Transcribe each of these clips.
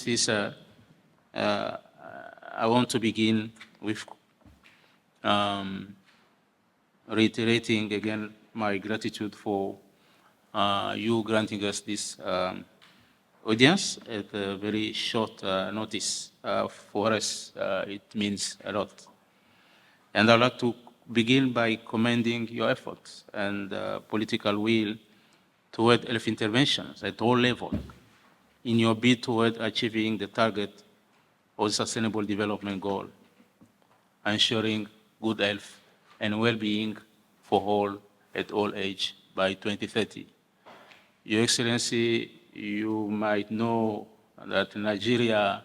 Excellencies, I want to begin with reiterating again my gratitude for you granting us this audience at a very short notice. For us, it means a lot. And I'd like to begin by commending your efforts and political will toward health interventions at all levels in your bid toward achieving the target of the Sustainable Development Goal, ensuring good health and well-being for all at all age by 2030. Your Excellency, you might know that Nigeria,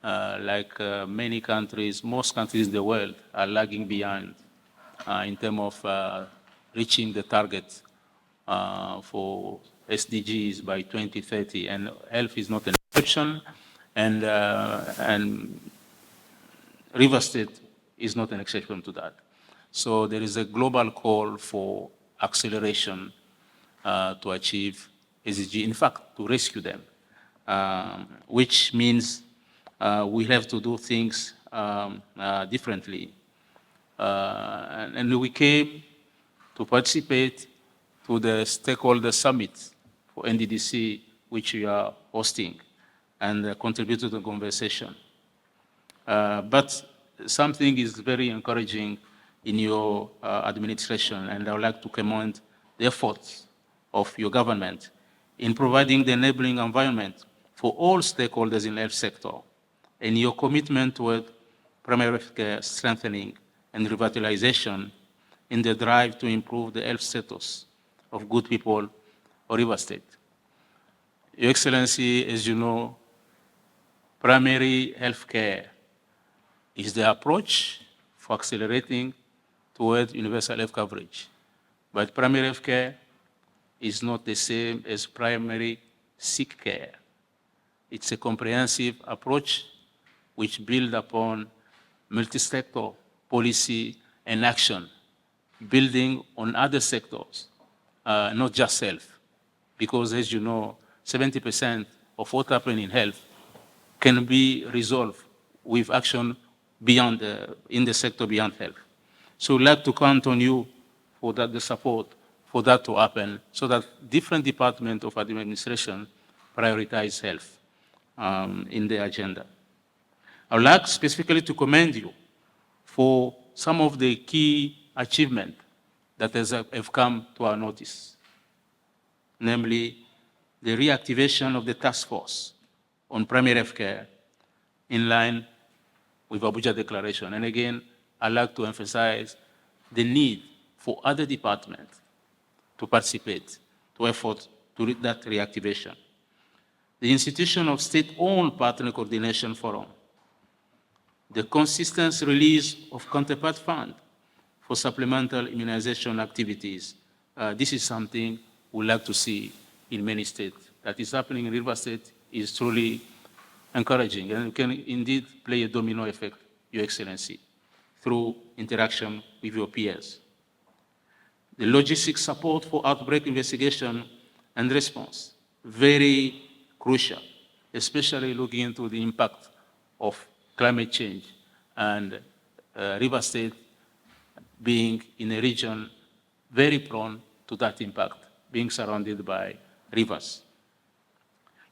like many countries, most countries in the world, are lagging behind in terms of reaching the target for SDGs by 2030, and health is not an exception, and River State is not an exception to that. So there is a global call for acceleration to achieve SDG, in fact, to rescue them, which means we have to do things differently. And we came to participate to the stakeholder summit for NDDC, which we are hosting, and contribute to the conversation. But something is very encouraging in your administration, and I would like to commend the efforts of your government in providing the enabling environment for all stakeholders in the health sector, and your commitment toward primary health care strengthening and revitalization in the drive to improve the health status of good people of River State. Your Excellency, as you know, primary health care is the approach for accelerating toward universal health coverage. But primary health care is not the same as primary sick care. It's a comprehensive approach which builds upon multi-sector policy and action, building on other sectors, not just health. Because as you know, 70% of what happens in health can be resolved with action beyond in the sector beyond health. So we'd like to count on you for that, the support for that to happen, so that different departments of administration prioritize health in the agenda. I would like specifically to commend you for some of the key achievements that have come to our notice, namely the reactivation of the task force on primary health care in line with Abuja Declaration. And again, I'd like to emphasize the need for other departments to participate, to effort to that reactivation. The institution of state-owned partner coordination forum, the consistent release of counterpart fund for supplemental immunization activities. This is something we'd like to see in many states. That is happening in River State is truly encouraging and can indeed play a domino effect, Your Excellency, through interaction with your peers. The logistic support for outbreak investigation and response, very crucial, especially looking into the impact of climate change and River State being in a region very prone to that impact, being surrounded by rivers.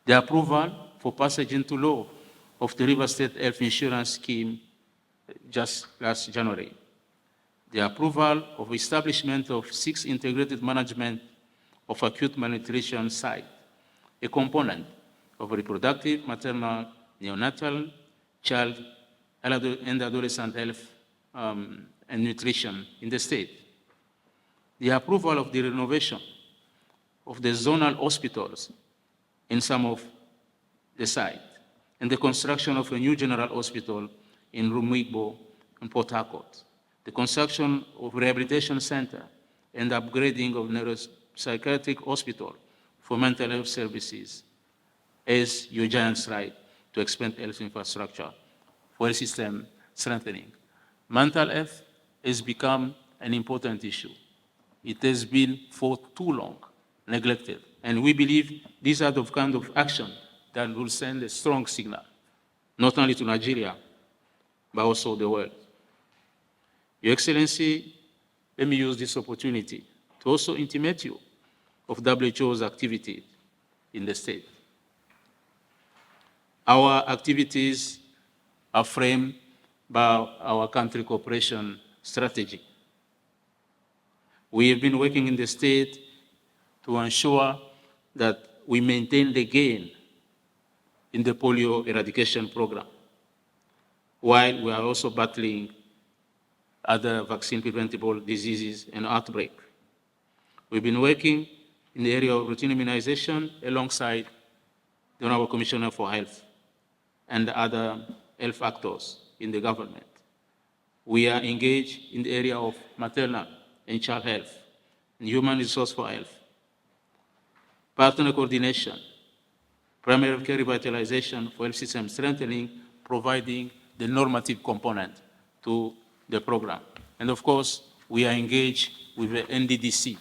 The approval for passage into law of the River State Health Insurance Scheme just last January. The approval of establishment of 6 integrated management of acute malnutrition sites, a component of reproductive, maternal, neonatal, child, and adolescent health and nutrition in the state. The approval of the renovation of the zonal hospitals in some of the sites, and the construction of a new general hospital in Rumigbo and Port Harcourt. The construction of rehabilitation center and upgrading of neuropsychiatric hospital for mental health services as your giant's right to expand health infrastructure for a system strengthening. Mental health has become an important issue. It has been for too long neglected, and we believe these are the kind of action that will send a strong signal, not only to Nigeria, but also the world. Your Excellency, let me use this opportunity to also intimate you of WHO's activity in the state. Our activities are framed by our country cooperation strategy. We have been working in the state to ensure that we maintain the gain in the polio eradication program, while we are also battling other vaccine-preventable diseases and outbreak. We've been working in the area of routine immunization alongside the Honorable Commissioner for Health and other health actors in the government. We are engaged in the area of maternal and child health and human resource for health, partner coordination, primary care revitalization for health system strengthening, providing the normative component to the program. And of course, we are engaged with the NDDC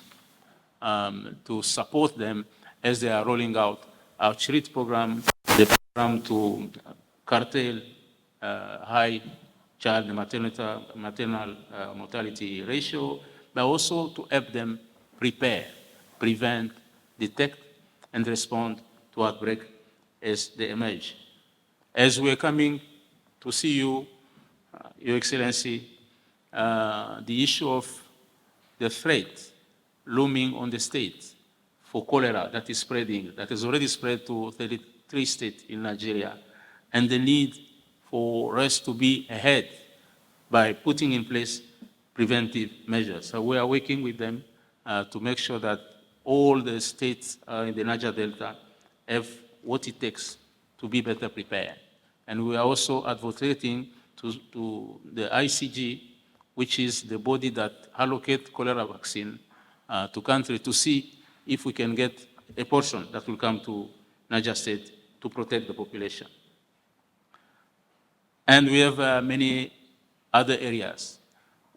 to support them as they are rolling out our treat program, the program to curtail high child maternal mortality ratio, but also to help them prepare, prevent, detect, and respond to outbreak as they emerge. As we are coming to see you, Your Excellency, the issue of the threat looming on the state for cholera that is spreading, that has already spread to 33 states in Nigeria, and the need for us to be ahead by putting in place preventive measures. So we are working with them to make sure that all the states in the Niger Delta have what it takes to be better prepared. And we are also advocating to the ICG, which is the body that allocates cholera vaccine to country, to see if we can get a portion that will come to Niger State to protect the population. And we have many other areas.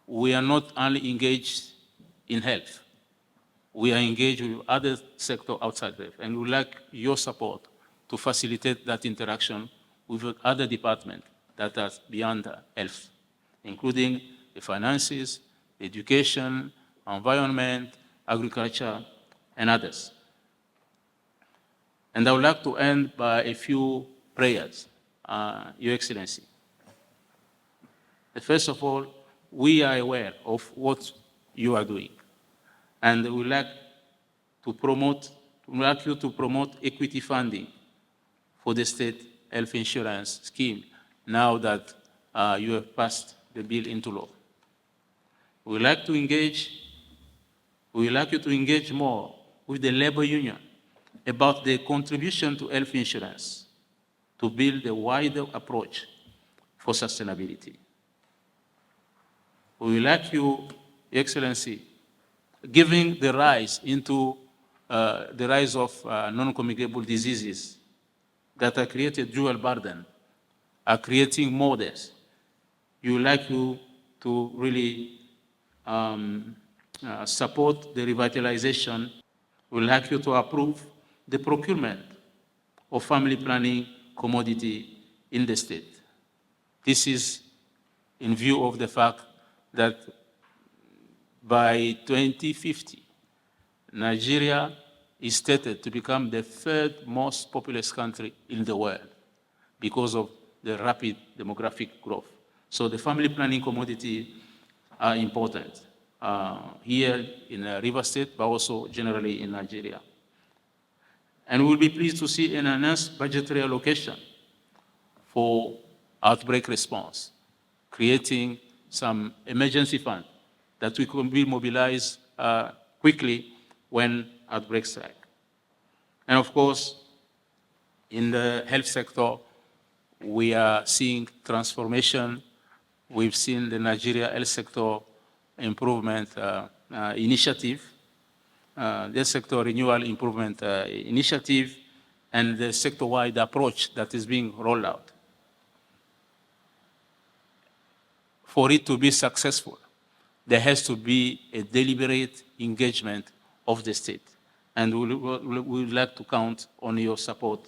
We are not only engaged in health, we are engaged with other sectors outside health, and we would like your support to facilitate that interaction with other departments that are beyond health, including the finances, education, environment, agriculture, and others. And I would like to end by a few prayers, Your Excellency. First of all, we are aware of what you are doing, and we would like you to promote equity funding for the state health insurance scheme now that you have passed the bill into law. We would like you to engage more with the labor union about the contribution to health insurance to build a wider approach for sustainability. We would like you, Your Excellency, given the rise of non-communicable diseases that are created dual burden, are creating more deaths. We would like you to really support the revitalization. We would like you to approve the procurement of family planning commodity in the state. This is in view of the fact that by 2050, Nigeria is stated to become the third most populous country in the world because of the rapid demographic growth. So the family planning commodity are important here in River State, but also generally in Nigeria. And we'll be pleased to see an enhanced budgetary allocation for outbreak response, creating some emergency fund that we can be mobilized quickly when outbreaks strike. And of course, in the health sector, we are seeing transformation. We've seen the Nigeria health sector improvement initiative, the sector renewal improvement initiative, and the sector-wide approach that is being rolled out. For it to be successful, there has to be a deliberate engagement of the state. And we would like to count on your support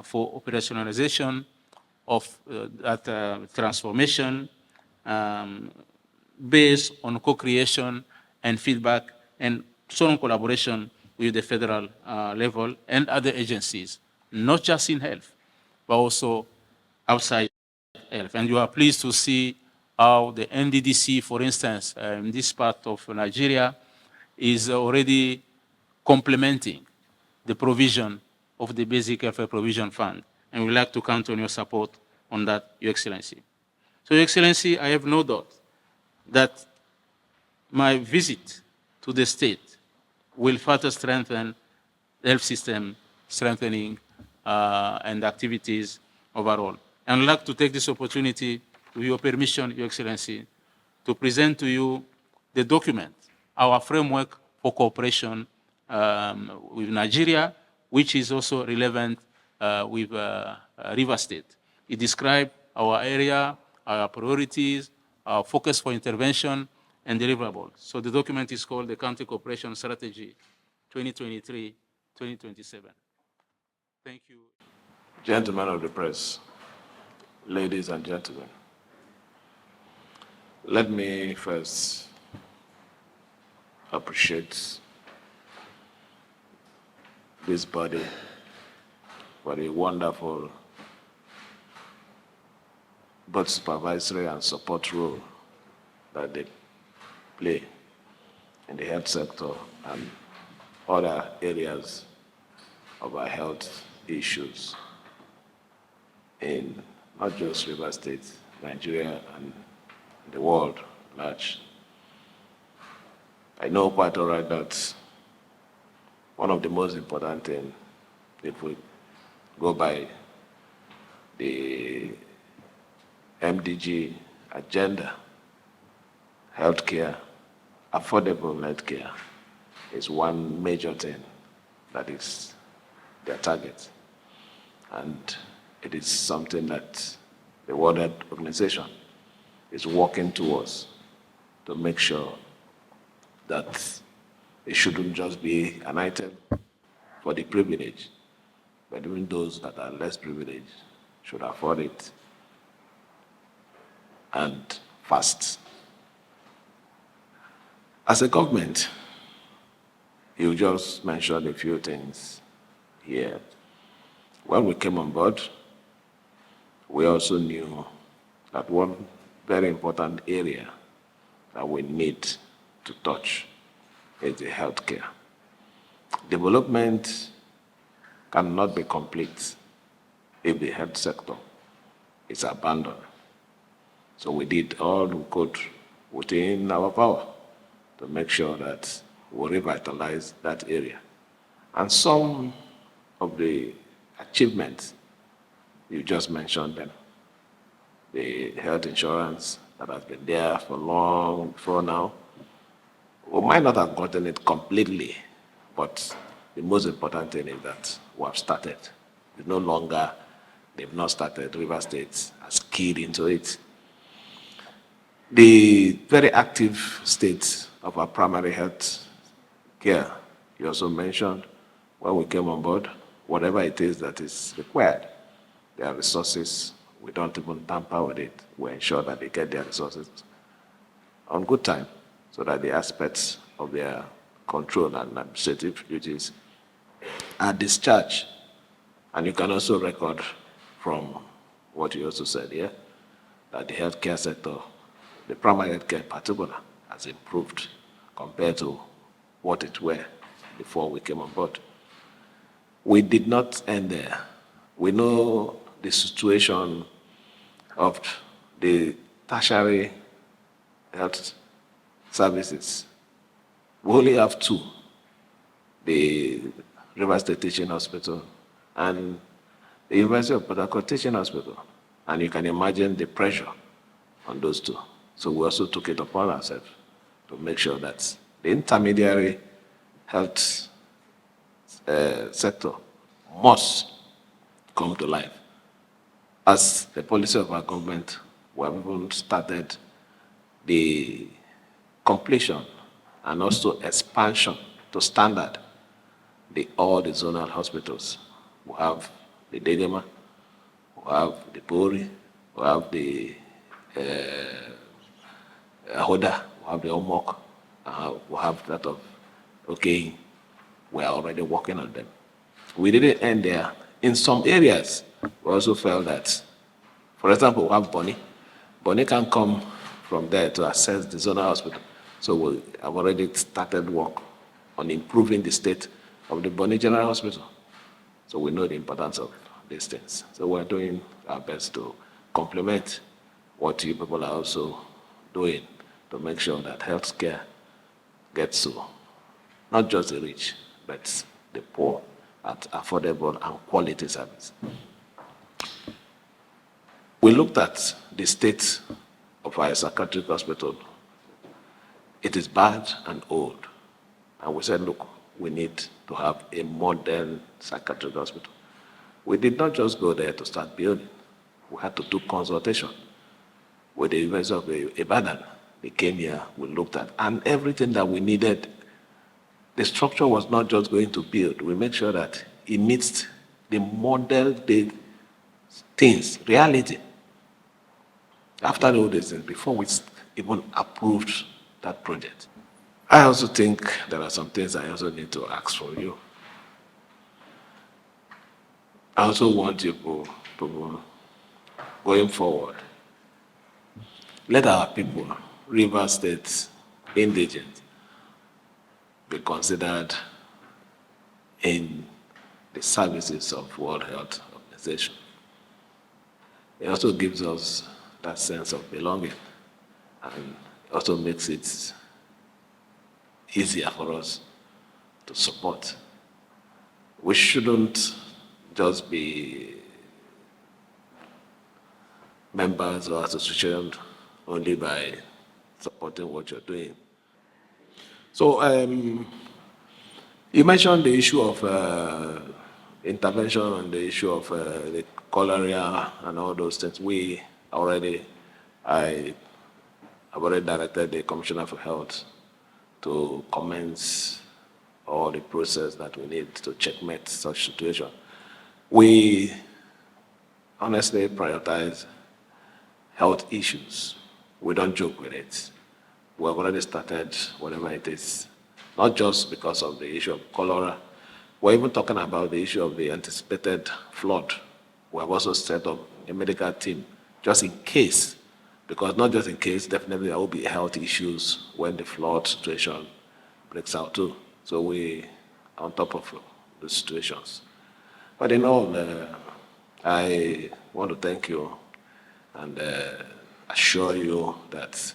for operationalization of that transformation based on co-creation and feedback and strong collaboration with the federal level and other agencies, not just in health, but also outside health. And you are pleased to see how the NDDC, for instance, in this part of Nigeria, is already complementing the provision of the Basic Health Provision Fund. And we'd like to count on your support on that, Your Excellency. So, Your Excellency, I have no doubt that my visit to the state will further strengthen the health system strengthening and activities overall. And I'd like to take this opportunity, with your permission, Your Excellency, to present to you the document, our framework for cooperation with Nigeria, which is also relevant with River State. It describes our area, our priorities, our focus for intervention, and deliverables. So the document is called the County Cooperation Strategy 2023-2027. Thank you. Gentlemen of the press, ladies and gentlemen, let me first appreciate this body for the wonderful both supervisory and support role that they play in the health sector and other areas of our health issues in not just River State, Nigeria, and the world large. I know quite all right that one of the most important things, if we go by the MDG agenda, healthcare, affordable healthcare, is one major thing that is their target. And it is something that the World Health Organization is working towards to make sure that it shouldn't just be an item for the privileged, but even those that are less privileged should afford it and fast. As a government, you just mentioned a few things here. When we came on board, we also knew that one very important area that we need to touch is the healthcare. Development cannot be complete if the health sector is abandoned. So we did all we could within our power to make sure that we revitalize that area. And some of the achievements, you just mentioned them. The health insurance that has been there for long before now. We might not have gotten it completely, but the most important thing is that we have started. It's no longer, they've not started, River State has keyed into it. The very active state of our primary health care, you also mentioned when we came on board, whatever it is that is required, their resources, we don't even tamper with it. We ensure that they get their resources on good time so that the aspects of their control and administrative duties are discharged. And you can also record from what you also said here, that the healthcare sector, the primary healthcare in particular, has improved compared to what it were before we came on board. We did not end there. We know the situation of the tertiary health services. We only have two, the River State Teaching Hospital and the University of Port Harcourt Teaching Hospital. And you can imagine the pressure on those two. So we also took it upon ourselves to make sure that the intermediary health sector must come to life. As the policy of our government, we have even started the completion and also expansion to standard all the zonal hospitals. We have the Degema, we have the Bori, we have the Hoda, we have the Omok, we have that of okay, we are already working on them. We didn't end there. In some areas, we also felt that, for example, we have Bonny. Bonny can come from there to access the zonal hospital. So we have already started work on improving the state of the Bonny General Hospital. So we know the importance of these things. So we're doing our best to complement what you people are also doing to make sure that healthcare gets to not just the rich, but the poor at affordable and quality service. We looked at the state of our psychiatric hospital. It is bad and old. And we said, look, we need to have a modern psychiatric hospital. We did not just go there to start building. We had to do consultation with the University of Ibadan. They came here, we looked at, and everything that we needed, the structure was not just going to build. We made sure that it meets the model, the things, reality. After all these things, before we even approved that project. I also think there are some things I also need to ask for you. I also want you people going forward, let our people, River State indigents, be considered in the services of World Health Organization. It also gives us that sense of belonging, and also makes it easier for us to support. We shouldn't just be members or associations only by supporting what you're doing. So you mentioned the issue of intervention on the issue of the cholera and all those things. I have already directed the Commissioner for Health to commence all the process that we need to checkmate such situation. We honestly prioritize health issues. We don't joke with it. We have already started whatever it is, not just because of the issue of cholera. We're even talking about the issue of the anticipated flood. We have also set up a medical team just in case, because not just in case, definitely there will be health issues when the flood situation breaks out too. So we are on top of the situations. But in all, I want to thank you and assure you that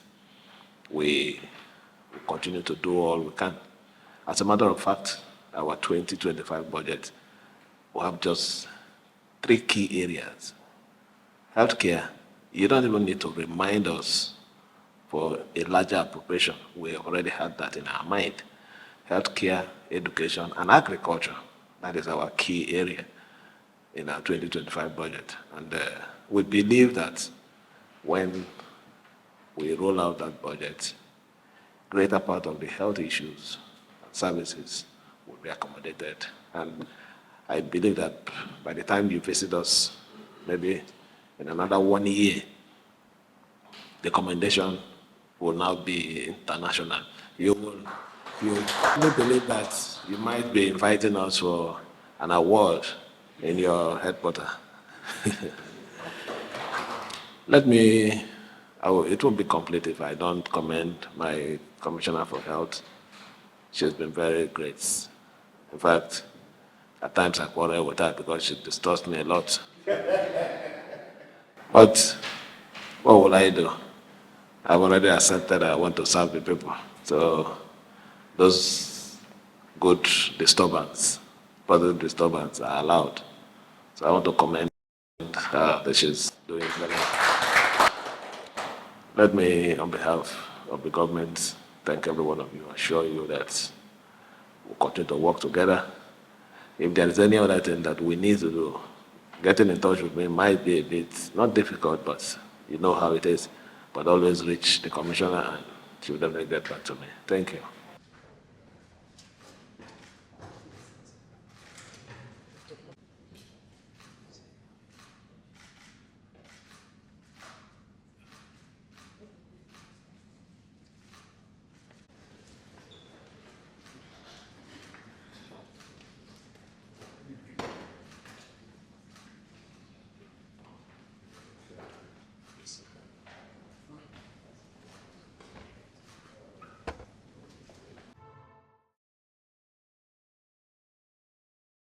we will continue to do all we can. As a matter of fact, our 2025 budget will have just 3 key areas. Healthcare, you don't even need to remind us for a larger appropriation. We already had that in our mind. Healthcare, education, and agriculture, that is our key area in our 2025 budget. And we believe that when we roll out that budget, greater part of the health issues and services will be accommodated. And I believe that by the time you visit us, maybe in another 1 year, the commendation will now be international. You believe that you might be inviting us for an award in your headquarters. It won't be complete if I don't commend my Commissioner for Health. She's been very great. In fact, at times I quarrel with her because she disturbs me a lot. But what will I do? I've already accepted I want to serve the people. So those good disturbance, positive disturbance are allowed. So I want to commend her that she's doing very well. Let me, on behalf of the government, thank every one of you, assure you that we'll continue to work together. If there is any other thing that we need to do, getting in touch with me might be a bit, not difficult, but you know how it is. But always reach the commissioner and she will definitely get back to me. Thank you.